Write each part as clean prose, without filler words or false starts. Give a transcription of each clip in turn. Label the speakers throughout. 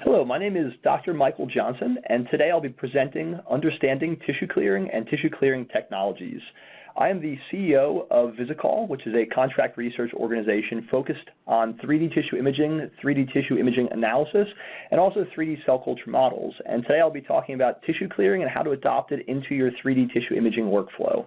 Speaker 1: Hello, my name is Dr. Michael Johnson, and today I'll be presenting Understanding Tissue Clearing and Tissue Clearing Technologies. I am the CEO of Visicol, which is a contract research organization focused on 3D tissue imaging, 3D tissue imaging analysis, and also 3D cell culture models. And today I'll be talking about tissue clearing and how to adopt it into your 3D tissue imaging workflow.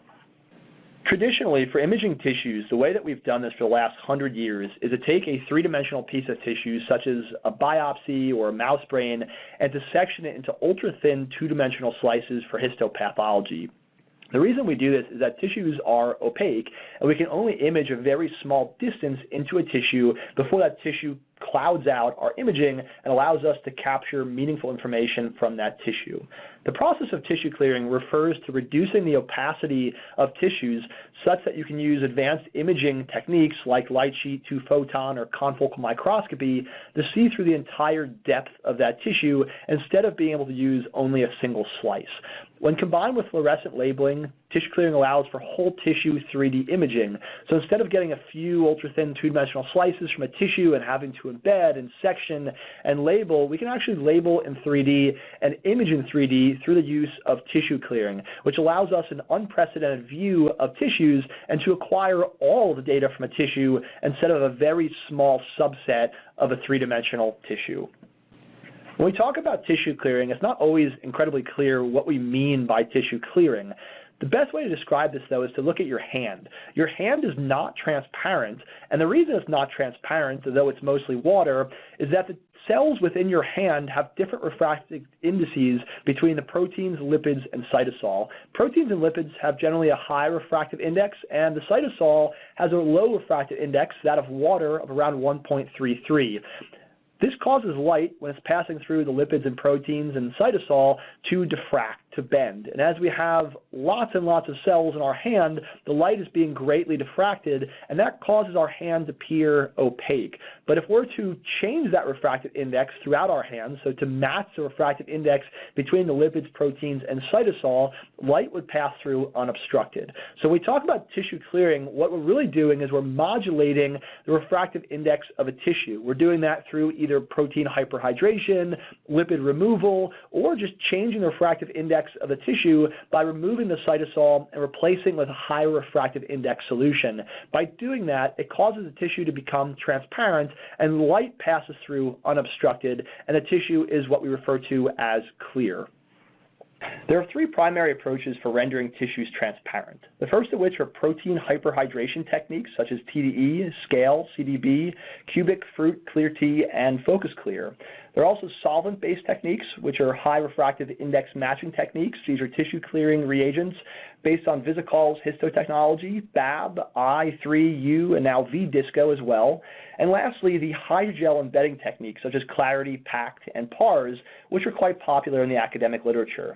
Speaker 1: Traditionally, for imaging tissues, the way that we've done this for the last 100 years is to take a three-dimensional piece of tissue, such as a biopsy or a mouse brain, and to section it into ultra-thin two-dimensional slices for histopathology. The reason we do this is that tissues are opaque, and we can only image a very small distance into a tissue before that tissue clouds out our imaging and allows us to capture meaningful information from that tissue. The process of tissue clearing refers to reducing the opacity of tissues such that you can use advanced imaging techniques like light sheet, two-photon, or confocal microscopy to see through the entire depth of that tissue instead of being able to use only a single slice. When combined with fluorescent labeling, tissue clearing allows for whole tissue 3D imaging. So instead of getting a few ultra-thin two-dimensional slices from a tissue and having to embed and section and label, we can actually label in 3D and image in 3D through the use of tissue clearing, which allows us an unprecedented view of tissues and to acquire all of the data from a tissue instead of a very small subset of a three-dimensional tissue. When we talk about tissue clearing, it's not always incredibly clear what we mean by tissue clearing. The best way to describe this, though, is to look at your hand. Your hand is not transparent, and the reason it's not transparent, though it's mostly water, is that the cells within your hand have different refractive indices between the proteins, lipids, and cytosol. Proteins and lipids have generally a high refractive index, and the cytosol has a low refractive index, that of water, of around 1.33. This causes light, when it's passing through the lipids and proteins and cytosol, to diffract, to bend. And as we have lots and lots of cells in our hand, the light is being greatly diffracted, and that causes our hand to appear opaque. But if we're to change that refractive index throughout our hand, so to match the refractive index between the lipids, proteins, and cytosol, light would pass through unobstructed. So when we talk about tissue clearing, what we're really doing is we're modulating the refractive index of a tissue. We're doing that through either protein hyperhydration, lipid removal, or just changing the refractive index of the tissue by removing the cytosol and replacing with a higher refractive index solution. By doing that, it causes the tissue to become transparent and light passes through unobstructed, and the tissue is what we refer to as clear. There are three primary approaches for rendering tissues transparent. The first of which are protein hyperhydration techniques such as TDE, scale, CDB, cubic, fruit, clear T, and focus clear. There are also solvent-based techniques, which are high refractive index matching techniques. These are tissue clearing reagents based on Visicol's histotechnology, BAB, I3, U, and now V-Disco as well. And lastly, the hydrogel embedding techniques such as Clarity, PACT, and PARS, which are quite popular in the academic literature.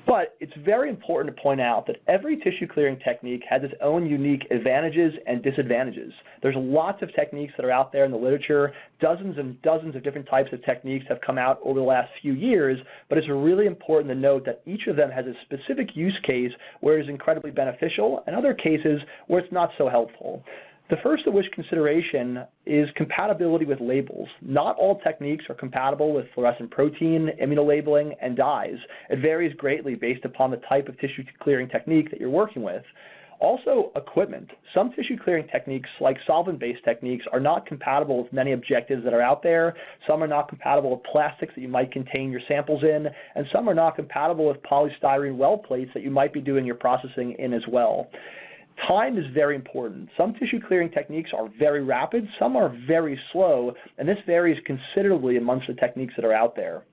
Speaker 1: But it's very important to point out that every tissue clearing technique has its own unique advantages and disadvantages. There's lots of techniques that are out there in the literature. Dozens and dozens of different types of techniques have come out over the last few years, but it's really important to note that each of them has a specific use case where it is incredibly beneficial and other cases where it's not so helpful. The first of which consideration is compatibility with labels. Not all techniques are compatible with fluorescent protein, immunolabeling, and dyes. It varies greatly based upon the type of tissue clearing technique that you're working with. Also, equipment. Some tissue clearing techniques, like solvent-based techniques, are not compatible with many objectives that are out there. Some are not compatible with plastics that you might contain your samples in, and some are not compatible with polystyrene well plates that you might be doing your processing in as well. Time is very important. Some tissue clearing techniques are very rapid, some are very slow, and this varies considerably amongst the techniques that are out there.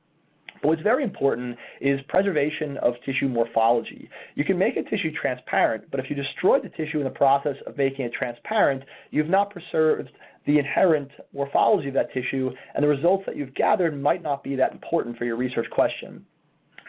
Speaker 1: But what's very important is preservation of tissue morphology. You can make a tissue transparent, but if you destroy the tissue in the process of making it transparent, you've not preserved the inherent morphology of that tissue, and the results that you've gathered might not be that important for your research question.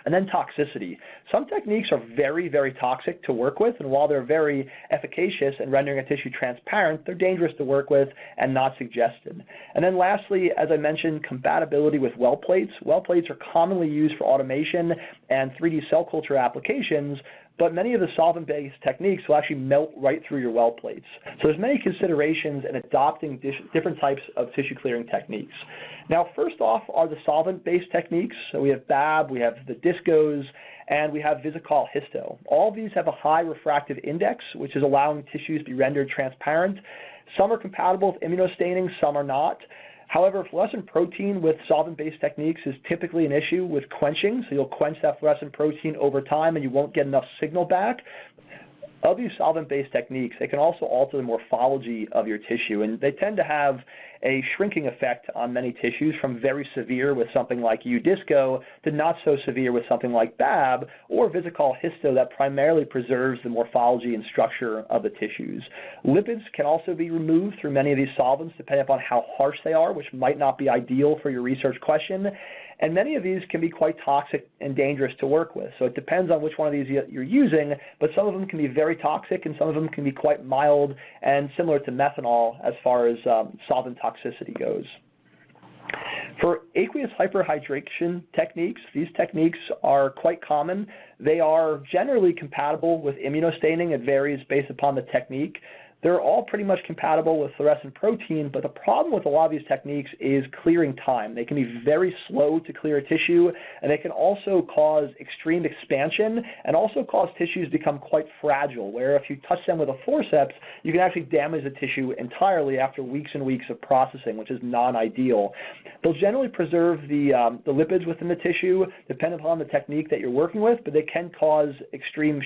Speaker 1: And then toxicity. Some techniques are very, very toxic to work with, and while they're very efficacious in rendering a tissue transparent, they're dangerous to work with and not suggested. And then lastly, as I mentioned, compatibility with well plates. Well plates are commonly used for automation and 3D cell culture applications, but many of the solvent-based techniques will actually melt right through your well plates. So there's many considerations in adopting different types of tissue clearing techniques. Now, first off are the solvent-based techniques. So we have BAB, we have the discos, and we have Visicol histo. All of these have a high refractive index, which is allowing tissues to be rendered transparent. Some are compatible with immunostaining, some are not. However, fluorescent protein with solvent-based techniques is typically an issue with quenching, so you'll quench that fluorescent protein over time and you won't get enough signal back. Of these solvent-based techniques, they can also alter the morphology of your tissue, and they tend to have a shrinking effect on many tissues from very severe with something like U-Disco to not so severe with something like BAB or Visicol histo that primarily preserves the morphology and structure of the tissues. Lipids can also be removed through many of these solvents depending upon how harsh they are, which might not be ideal for your research question. And many of these can be quite toxic and dangerous to work with. So it depends on which one of these you're using, but some of them can be very toxic and some of them can be quite mild and similar to methanol as far as solvent toxicity goes. For aqueous hyperhydration techniques, these techniques are quite common. They are generally compatible with immunostaining. It varies based upon the technique. They're all pretty much compatible with fluorescent protein, but the problem with a lot of these techniques is clearing time. They can be very slow to clear a tissue, and they can also cause extreme expansion and also cause tissues to become quite fragile, where if you touch them with a forceps, you can actually damage the tissue entirely after weeks and weeks of processing, which is non-ideal. They'll generally preserve the lipids within the tissue, depending upon the technique that you're working with, but they can cause extreme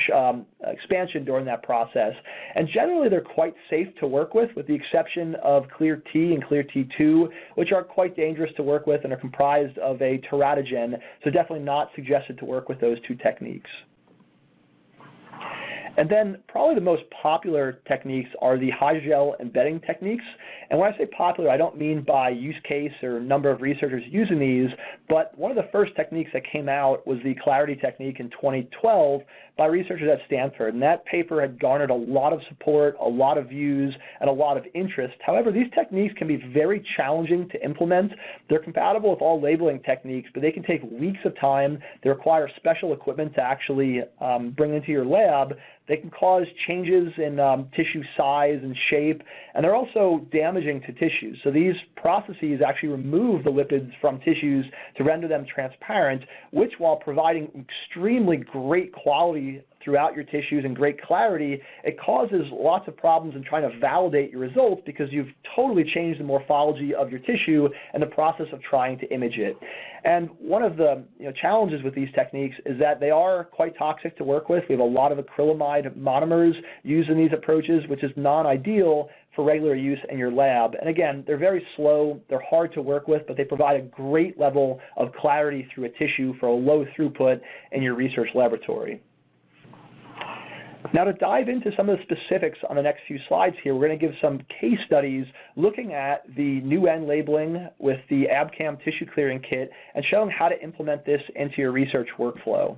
Speaker 1: expansion during that process. And generally, they're quite safe to work with the exception of Clear T and Clear T2, which are quite dangerous to work with and are comprised of a teratogen, so definitely not suggested to work with those two techniques. And then probably the most popular techniques are the hydrogel embedding techniques. And when I say popular, I don't mean by use case or number of researchers using these, but one of the first techniques that came out was the clarity technique in 2012 by researchers at Stanford. And that paper had garnered a lot of support, a lot of views, and a lot of interest. However, these techniques can be very challenging to implement. They're compatible with all labeling techniques, but they can take weeks of time. They require special equipment to actually bring into your lab. They can cause changes in tissue size and shape, and they're also damaging to tissues. So these processes actually remove the lipids from tissues to render them transparent, which, while providing extremely great quality throughout your tissues and great clarity, it causes lots of problems in trying to validate your results because you've totally changed the morphology of your tissue in the process of trying to image it. And one of the challenges with these techniques is that they are quite toxic to work with. We have a lot of acrylamide monomers used in these approaches, which is non-ideal for regular use in your lab. And again, they're very slow, they're hard to work with, but they provide a great level of clarity through a tissue for a low throughput in your research laboratory. Now, to dive into some of the specifics on the next few slides here, we're going to give some case studies looking at the new N labeling with the ABCAM tissue clearing kit and showing how to implement this into your research workflow.